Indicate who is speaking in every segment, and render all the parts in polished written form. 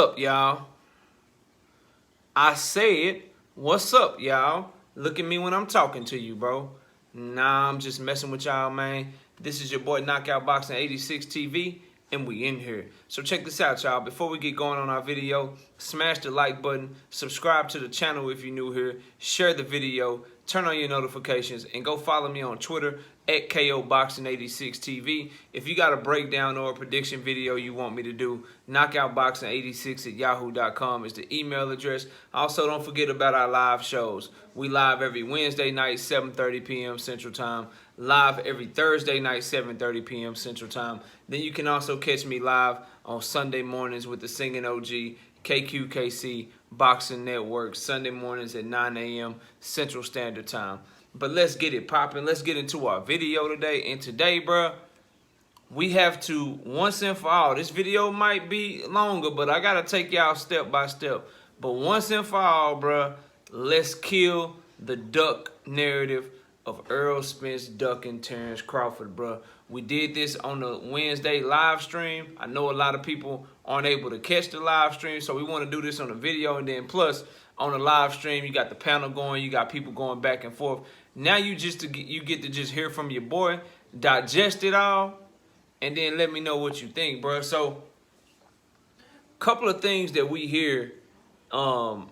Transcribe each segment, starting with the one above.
Speaker 1: up, y'all? I said, what's up, y'all? Look at me when I'm talking to you, bro. Nah, I'm just messing with y'all, man. This is your boy Knockout Boxing 86 TV, and we in here. So check this out, y'all. Before we get going on our video, smash the like button, subscribe to the channel if you're new here, share the video, turn on your notifications, and go follow me on Twitter at KOBoxing86TV. If you got a breakdown or a prediction video you want me to do, knockoutboxing86@yahoo.com is the email address. Also, don't forget about our live shows. We live every Wednesday night, 7:30 p.m. Central Time. Live every Thursday night, 7:30 p.m. Central Time. Then you can also catch me live on Sunday mornings with the Singing OG, KQKC Boxing Network, Sunday mornings at 9 a.m. Central Standard Time. But let's get it popping. Let's get into our video today. And today, bruh, we have to, once and for all, this video might be longer, but I got to take y'all step by step. But once and for all, bruh, let's kill the duck narrative of Errol Spence ducking Terence Crawford, bruh. We did this on the Wednesday live stream. I know a lot of people aren't able to catch the live stream, so we want to do this on the video. And then plus, on the live stream, you got the panel going, you got people going back and forth. Now you get to just hear from your boy, digest it all, and then let me know what you think, bro. So, couple of things that we hear about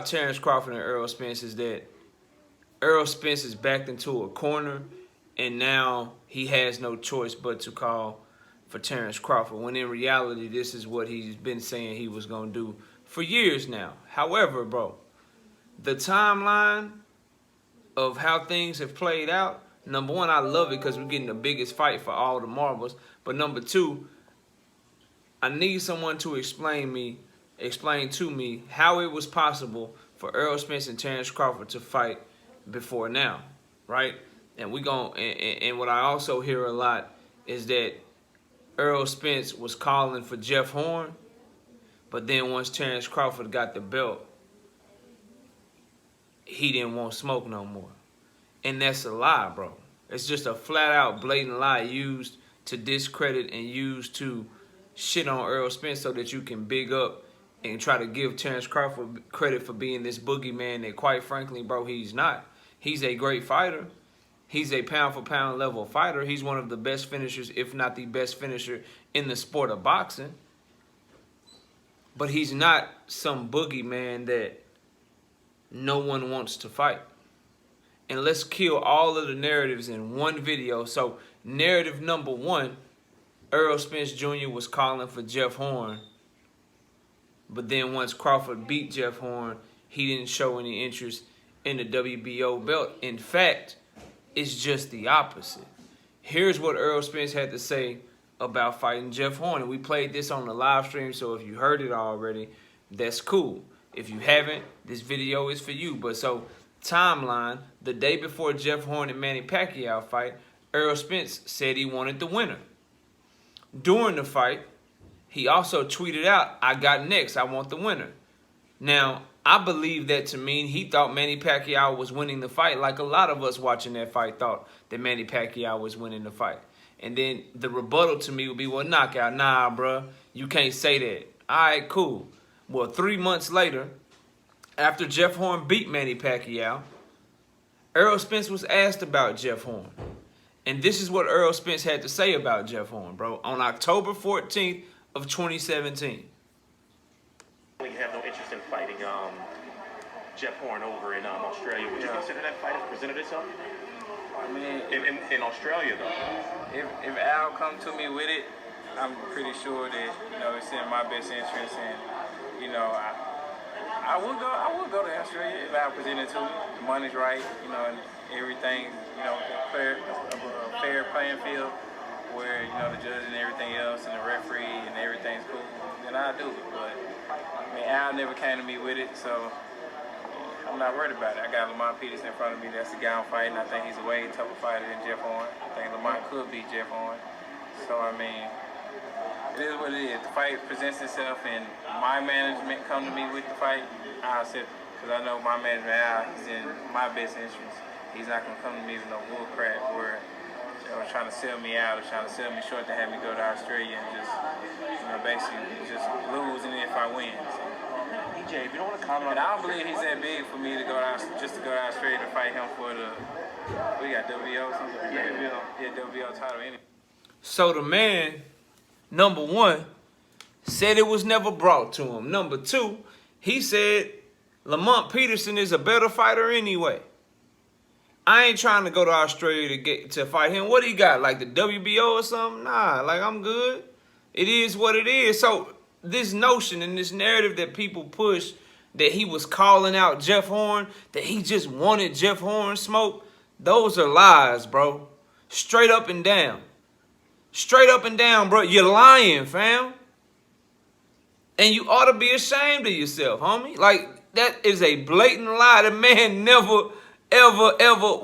Speaker 1: Terence Crawford and Errol Spence is that Errol Spence is backed into a corner, and now he has no choice but to call for Terence Crawford, when in reality, this is what he's been saying he was going to do for years now. However, bro, the timeline of how things have played out, number one, I love it because we're getting the biggest fight for all the marbles. But number two, I need someone to explain to me how it was possible for Errol Spence and Terence Crawford to fight before now, right? And and what I also hear a lot is that Errol Spence was calling for Jeff Horn, but then once Terence Crawford got the belt, he didn't want smoke no more. And that's a lie, bro. It's just a flat-out, blatant lie used to discredit and used to shit on Errol Spence so that you can big up and try to give Terence Crawford credit for being this boogeyman that, quite frankly, bro, he's not. He's a great fighter. He's a pound-for-pound level fighter. He's one of the best finishers, if not the best finisher in the sport of boxing. But he's not some boogeyman that no one wants to fight. And let's kill all of the narratives in one video. So narrative number one, Errol Spence Jr. was calling for Jeff Horn. But then once Crawford beat Jeff Horn, he didn't show any interest in the WBO belt. In fact, it's just the opposite. Here's what Errol Spence had to say about fighting Jeff Horn. And we played this on the live stream, so if you heard it already, that's cool. If you haven't, this video is for you. But so, timeline, the day before Jeff Horn and Manny Pacquiao fight, Errol Spence said he wanted the winner. During the fight, he also tweeted out, "I got next, I want the winner." Now, I believe that to mean he thought Manny Pacquiao was winning the fight, like a lot of us watching that fight thought that Manny Pacquiao was winning the fight. And then the rebuttal to me would be, well, knockout, nah, bruh, you can't say that. All right, cool. Well, 3 months later, after Jeff Horn beat Manny Pacquiao, Errol Spence was asked about Jeff Horn. And this is what Errol Spence had to say about Jeff Horn, bro, on October 14th of 2017.
Speaker 2: You have no interest in fighting Jeff Horn over in Australia. Would you consider that fight has presented itself?
Speaker 3: I mean,
Speaker 2: in Australia, though.
Speaker 3: If Al come to me with it, I'm pretty sure that it's in my best interest, and I would go to Australia if Al presented to me. The money's right, and everything, a fair playing field where the judge and everything else and the referee and everything's cool. Then I do it, but I mean, Al never came to me with it, so I'm not worried about it. I got Lamont Peterson in front of me. That's the guy I'm fighting. I think he's a way tougher fighter than Jeff Horn. I think Lamont could beat Jeff Horn. So, I mean, it is what it is. The fight presents itself, and my management come to me with the fight, I'll accept it. Because I know my management, Al, he's in my best interest. He's not going to come to me with no bull crap where were trying to sell me out or trying to sell me short to have me go to Australia and just, basically just lose and if I win. So.
Speaker 2: EJ, if you don't want to comment on
Speaker 3: And I don't believe he's that big for me to go to Australia to fight him for we got WBO or something? Yeah, WBO title anyway.
Speaker 1: So the man, number one, said it was never brought to him. Number two, he said Lamont Peterson is a better fighter anyway. I ain't trying to go to Australia to fight him. What he got, like the WBO or something? Nah, like I'm good. It is what it is. So this notion and this narrative that people push that he was calling out Jeff Horn, that he just wanted Jeff Horn smoke, those are lies, bro. Straight up and down. Straight up and down, bro. You're lying, fam. And you ought to be ashamed of yourself, homie. Like, that is a blatant lie. The man never, ever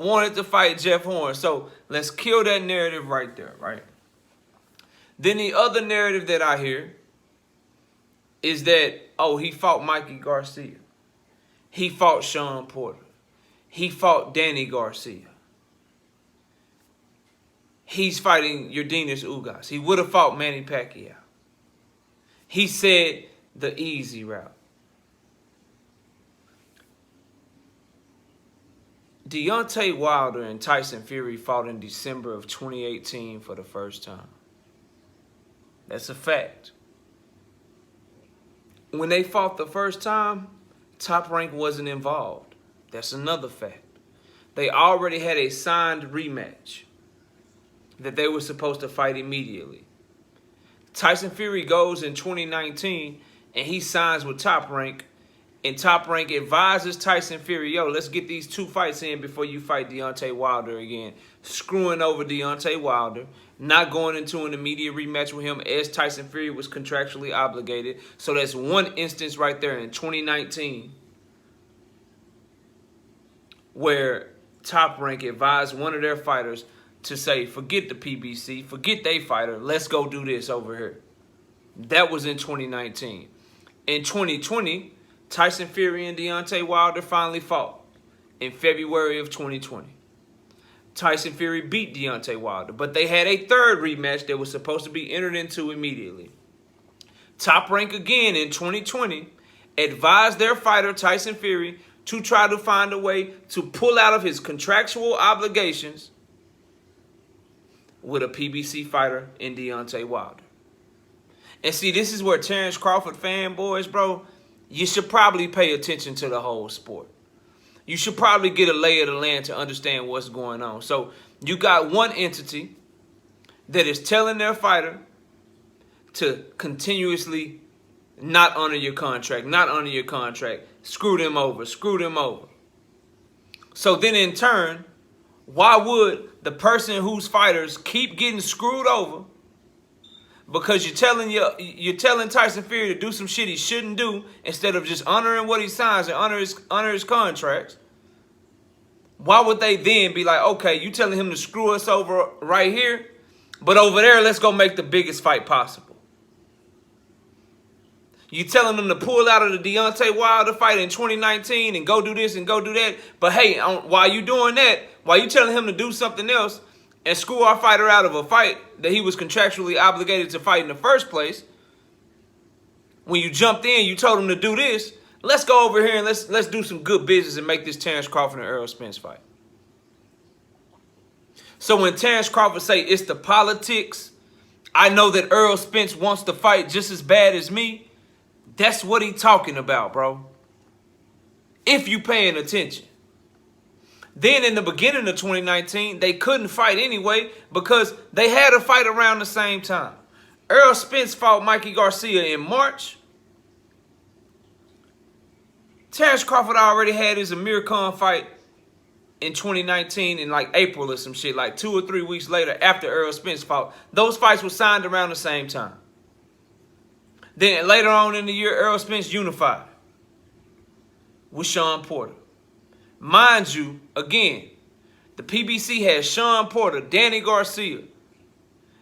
Speaker 1: wanted to fight Jeff Horn. So let's kill that narrative right there, right? Then the other narrative that I hear is that, oh, he fought Mikey Garcia. He fought Sean Porter. He fought Danny Garcia. He's fighting Yordenis Ugas. He would have fought Manny Pacquiao. He said the easy route. Deontay Wilder and Tyson Fury fought in December of 2018 for the first time. That's a fact. When they fought the first time, Top Rank wasn't involved. That's another fact. They already had a signed rematch that they were supposed to fight immediately. Tyson Fury goes in 2019 and he signs with Top Rank, and Top Rank advises Tyson Fury, yo, let's get these 2 fights in before you fight Deontay Wilder again. Screwing over Deontay Wilder, not going into an immediate rematch with him as Tyson Fury was contractually obligated. So that's one instance right there in 2019 where Top Rank advised one of their fighters to say, forget the PBC, forget they fighter, let's go do this over here. That was in 2019. In 2020, Tyson Fury and Deontay Wilder finally fought in February of 2020. Tyson Fury beat Deontay Wilder, but they had a third rematch that was supposed to be entered into immediately. Top Rank again in 2020 advised their fighter Tyson Fury to try to find a way to pull out of his contractual obligations with a PBC fighter in Deontay Wilder. And see, this is where Terence Crawford fanboys, bro, you should probably pay attention to the whole sport. You should probably get a lay of the land to understand what's going on. So you got one entity that is telling their fighter to continuously not honor your contract, not honor your contract, screw them over, screw them over. So then in turn, why would the person whose fighters keep getting screwed over because you're telling Tyson Fury to do some shit he shouldn't do instead of just honoring what he signs and honor his contracts? Why would they then be like, okay, you telling him to screw us over right here, but over there, let's go make the biggest fight possible? You telling them to pull out of the Deontay Wilder fight in 2019 and go do this and go do that. But hey, while you doing that, while you telling him to do something else and screw our fighter out of a fight that he was contractually obligated to fight in the first place, when you jumped in, you told him to do this. Let's go over here and let's do some good business and make this Terence Crawford and Errol Spence fight. So when Terence Crawford say it's the politics, I know that Errol Spence wants to fight just as bad as me. That's what he talking about, bro. If you paying attention. Then in the beginning of 2019, they couldn't fight anyway because they had a fight around the same time. Errol Spence fought Mikey Garcia in March. Terence Crawford already had his Amir Khan fight in 2019 in like April or some shit, like 2 or 3 weeks later after Errol Spence fought. Those fights were signed around the same time. Then later on in the year, Errol Spence unified with Sean Porter. Mind you, again, the PBC has Sean Porter, Danny Garcia,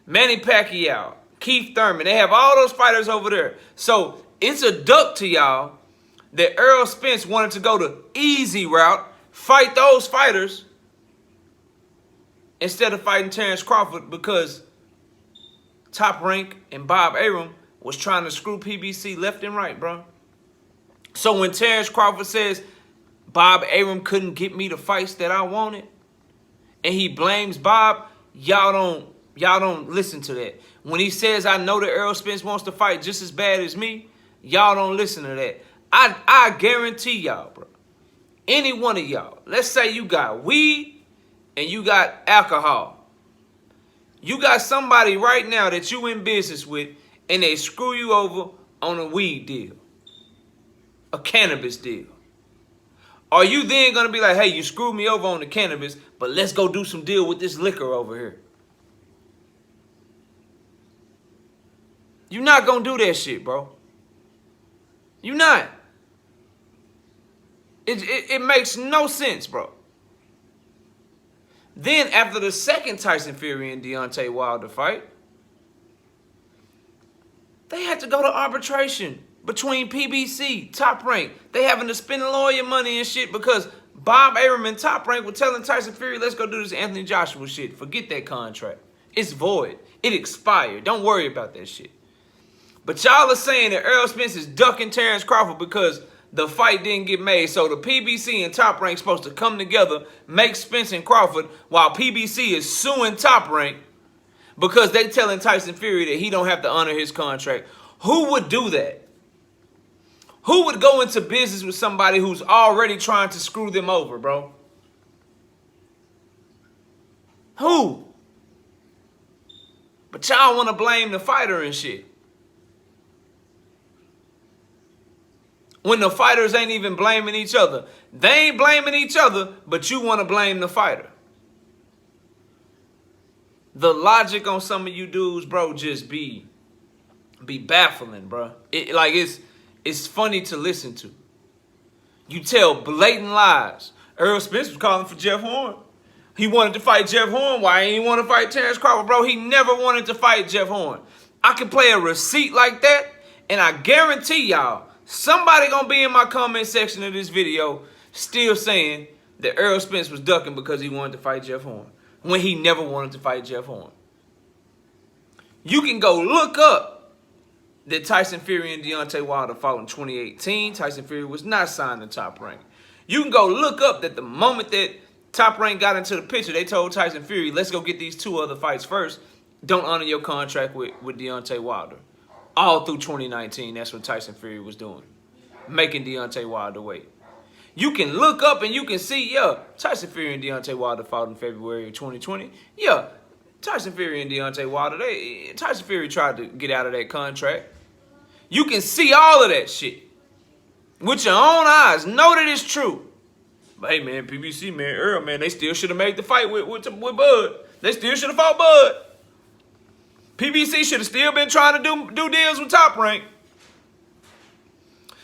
Speaker 1: Manny Pacquiao, Keith Thurman. They have all those fighters over there. So it's a duck to y'all that Errol Spence wanted to go the easy route, fight those fighters, instead of fighting Terence Crawford because Top Rank and Bob Arum was trying to screw PBC left and right, bro. So when Terence Crawford says Bob Arum couldn't get me the fights that I wanted, and he blames Bob, y'all don't listen to that. When he says I know that Errol Spence wants to fight just as bad as me, y'all don't listen to that. I guarantee y'all, bro. Any one of y'all, let's say you got weed and you got alcohol. You got somebody right now that you in business with and they screw you over on a weed deal, a cannabis deal. Are you then going to be like, hey, you screwed me over on the cannabis, but let's go do some deal with this liquor over here? You're not going to do that shit, bro. You're not. It makes no sense, bro. Then after the second Tyson Fury and Deontay Wilder fight, they had to go to arbitration between PBC, Top Rank. They having to spend lawyer money and shit because Bob Arum and Top Rank were telling Tyson Fury, let's go do this Anthony Joshua shit. Forget that contract. It's void. It expired. Don't worry about that shit. But y'all are saying that Errol Spence is ducking Terence Crawford because the fight didn't get made. So the PBC and Top Rank supposed to come together, make Spence and Crawford, while PBC is suing Top Rank because they telling Tyson Fury that he don't have to honor his contract. Who would do that? Who would go into business with somebody who's already trying to screw them over, bro? Who? But y'all want to blame the fighter and shit. When the fighters ain't even blaming each other. They ain't blaming each other, but you want to blame the fighter. The logic on some of you dudes, bro, just be baffling, bro. It's funny to listen to. You tell blatant lies. Errol Spence was calling for Jeff Horn. He wanted to fight Jeff Horn. Why ain't he want to fight Terence Crawford, bro? He never wanted to fight Jeff Horn. I can play a receipt like that, and I guarantee y'all, somebody gonna be in my comment section of this video still saying that Errol Spence was ducking because he wanted to fight Jeff Horn when he never wanted to fight Jeff Horn. You can go look up that Tyson Fury and Deontay Wilder fought in 2018. Tyson Fury was not signed to Top Rank. You can go look up that the moment that Top Rank got into the picture, they told Tyson Fury, let's go get these two other fights first. Don't honor your contract with Deontay Wilder. All through 2019, that's what Tyson Fury was doing. Making Deontay Wilder wait. You can look up and you can see, yeah, Tyson Fury and Deontay Wilder fought in February of 2020. Yeah, Tyson Fury and Deontay Wilder, Tyson Fury tried to get out of that contract. You can see all of that shit. With your own eyes, know that it's true. But hey, man, PBC, man, Earl, man, they still should have made the fight with Bud. They still should have fought Bud. PBC should have still been trying to do deals with Top Rank.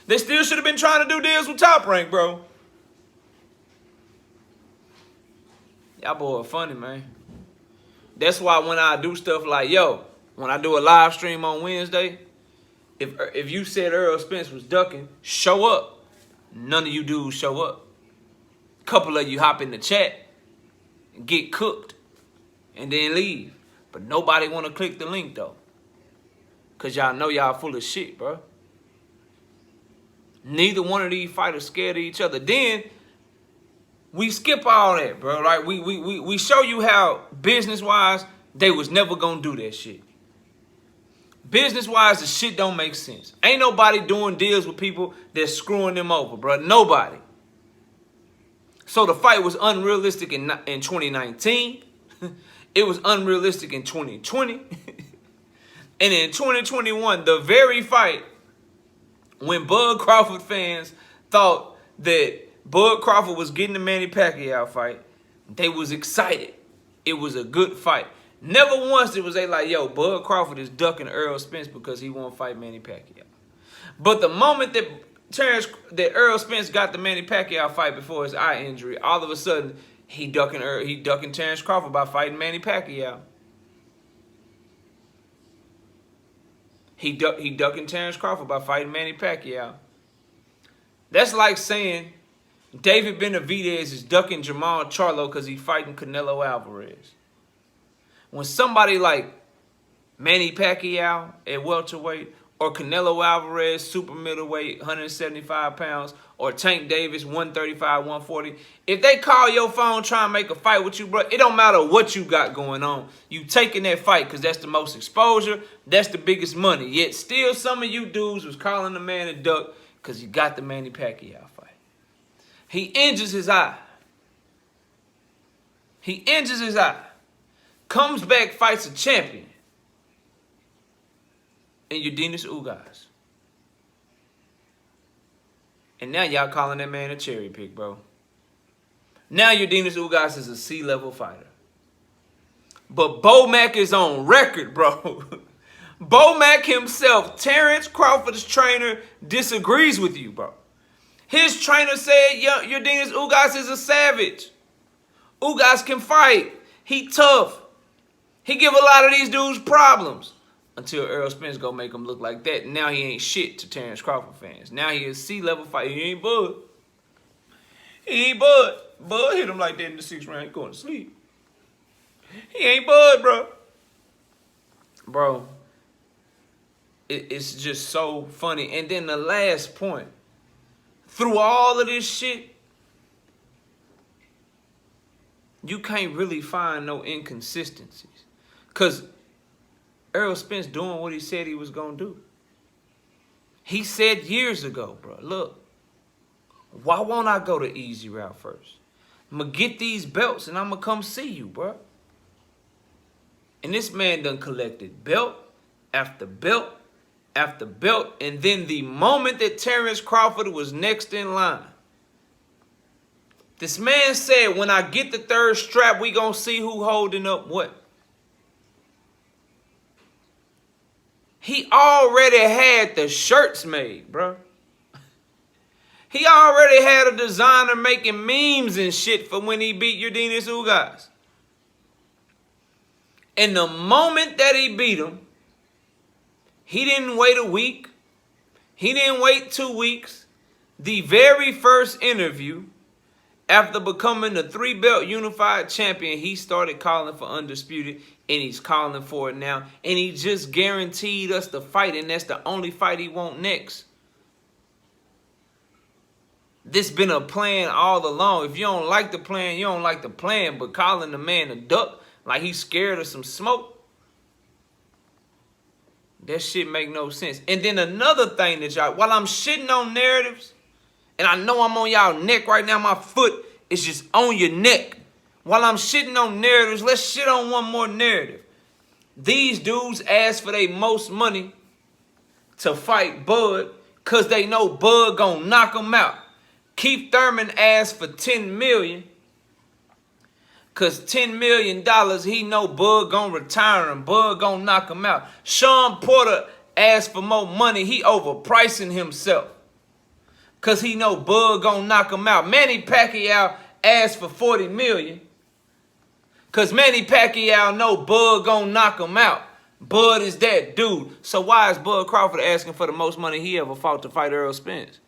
Speaker 1: They still should have been trying to do deals with Top Rank, bro. Y'all boy are funny, man. That's why when I do stuff like, yo, when I do a live stream on Wednesday, if you said Errol Spence was ducking, show up. None of you dudes show up. A couple of you hop in the chat and get cooked and then leave. But nobody want to click the link, though. Because y'all know y'all full of shit, bro. Neither one of these fighters scared of each other. Then we skip all that, bro. Like we show you how business-wise they was never going to do that shit. Business-wise, the shit don't make sense. Ain't nobody doing deals with people that's screwing them over, bro. Nobody. So the fight was unrealistic in 2019. It was unrealistic in 2020. And in 2021, the very fight when Bud Crawford fans thought that Bud Crawford was getting the Manny Pacquiao fight, they was excited. It was a good fight. Never once was they like, yo, Bud Crawford is ducking Errol Spence because he won't fight Manny Pacquiao. But the moment that Errol Spence got the Manny Pacquiao fight before his eye injury, all of a sudden he ducking Terence Crawford by fighting Manny Pacquiao. He ducking Terence Crawford by fighting Manny Pacquiao. That's like saying David Benavidez is ducking Jamal Charlo because he's fighting Canelo Alvarez. When somebody like Manny Pacquiao at welterweight, or Canelo Alvarez, super middleweight, 175 pounds, or Tank Davis, 135, 140. If they call your phone trying to make a fight with you, bro, it don't matter what you got going on. You taking that fight because that's the most exposure. That's the biggest money. Yet still some of you dudes was calling the man a duck because you got the Manny Pacquiao fight. He injures his eye. He injures his eye. Comes back, fights a champion. And Urdinas Ugas. And now y'all calling that man a cherry pick, bro. Now Urdinas Ugas is a C-level fighter. But Bo Mack is on record, bro. Bo Mack himself, Terence Crawford's trainer, disagrees with you, bro. His trainer said Urdinas Ugas is a savage. Ugas can fight. He tough. He give a lot of these dudes problems. Until Errol Spence go make him look like that. Now he ain't shit to Terence Crawford fans. Now he is C-level fighter. He ain't Bud. He ain't Bud. Bud hit him like that in the 6th round. He going to sleep. He ain't Bud, bro. Bro, it's just so funny. And then the last point. Through all of this shit, you can't really find no inconsistencies. Because Errol Spence doing what he said he was going to do. He said years ago, bro, look, why won't I go the easy route first? I'm going to get these belts and I'm going to come see you, bro. And this man done collected belt after belt after belt. And then the moment that Terence Crawford was next in line, this man said, when I get the 3rd strap, we going to see who holding up what. He already had the shirts made, bro. He already had a designer making memes and shit for when he beat Urdinas Ugas. And the moment that he beat him, he didn't wait a week. He didn't wait 2 weeks. The very first interview, after becoming the 3-belt unified champion, he started calling for Undisputed, and he's calling for it now. And he just guaranteed us the fight, and that's the only fight he want next. This been a plan all along. If you don't like the plan, you don't like the plan. But calling the man a duck like he's scared of some smoke, that shit make no sense. And then another thing that y'all, while I'm shitting on narratives, and I know I'm on y'all neck right now, my foot is just on your neck. While I'm shitting on narratives, let's shit on one more narrative. These dudes ask for their most money to fight Bud because they know Bud gonna knock them out. Keith Thurman asked for $10 million because $10 million he know Bud gonna retire him. Bud gonna knock him out. Sean Porter asked for more money. He overpricing himself because he know Bud gonna knock him out. Manny Pacquiao asked for $40 million because Manny Pacquiao know Bud gonna knock him out. Bud is that dude. So why is Bud Crawford asking for the most money he ever fought to fight Errol Spence?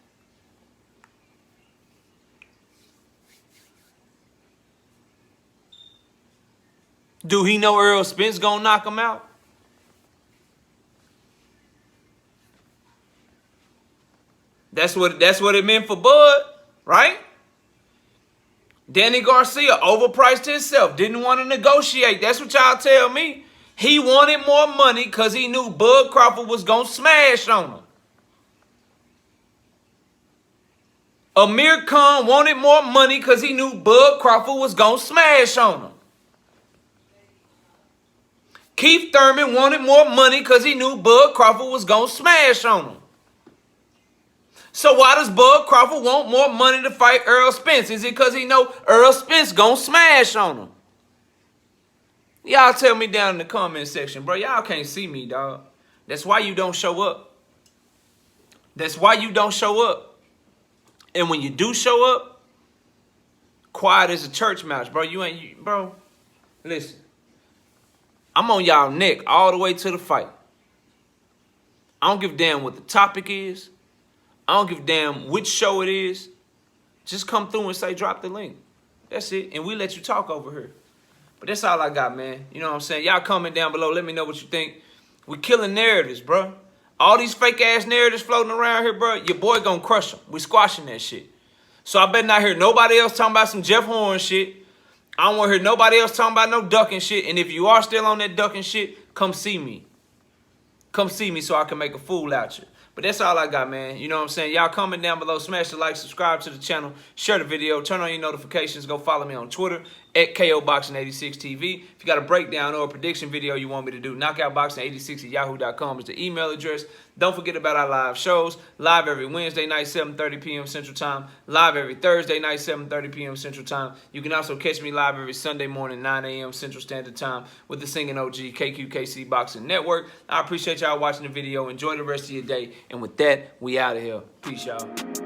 Speaker 1: Do he know Errol Spence gonna knock him out? That's what it meant for Bud, right? Danny Garcia overpriced himself, didn't want to negotiate. That's what y'all tell me. He wanted more money because he knew Bud Crawford was going to smash on him. Amir Khan wanted more money because he knew Bud Crawford was going to smash on him. Keith Thurman wanted more money because he knew Bud Crawford was going to smash on him. So why does Bud Crawford want more money to fight Errol Spence? Is it because he know Errol Spence going to smash on him? Y'all tell me down in the comment section, bro. Y'all can't see me, dog. That's why you don't show up. That's why you don't show up. And when you do show up, quiet as a church mouse, bro. Bro, listen. I'm on y'all neck all the way to the fight. I don't give a damn what the topic is. I don't give a damn which show it is. Just come through and say, drop the link. That's it. And we let you talk over here. But that's all I got, man. You know what I'm saying? Y'all comment down below. Let me know what you think. We killing narratives, bro. All these fake-ass narratives floating around here, bro, your boy gonna crush them. We squashing that shit. So I better not hear nobody else talking about some Jeff Horn shit. I don't want to hear nobody else talking about no ducking shit. And if you are still on that ducking shit, come see me. Come see me so I can make a fool out you. But that's all I got, man. You know what I'm saying? Y'all comment down below. Smash the like, subscribe to the channel, share the video, turn on your notifications. Go follow me on Twitter at KOBoxing86TV. If you got a breakdown or a prediction video you want me to do, knockoutboxing86@yahoo.com is the email address. Don't forget about our live shows. Live every Wednesday night, 7:30 p.m. Central Time. Live every Thursday night, 7:30 p.m. Central Time. You can also catch me live every Sunday morning, 9 a.m. Central Standard Time with the singing OG KQKC Boxing Network. I appreciate y'all watching the video. Enjoy the rest of your day. And with that, we out of here. Peace, y'all.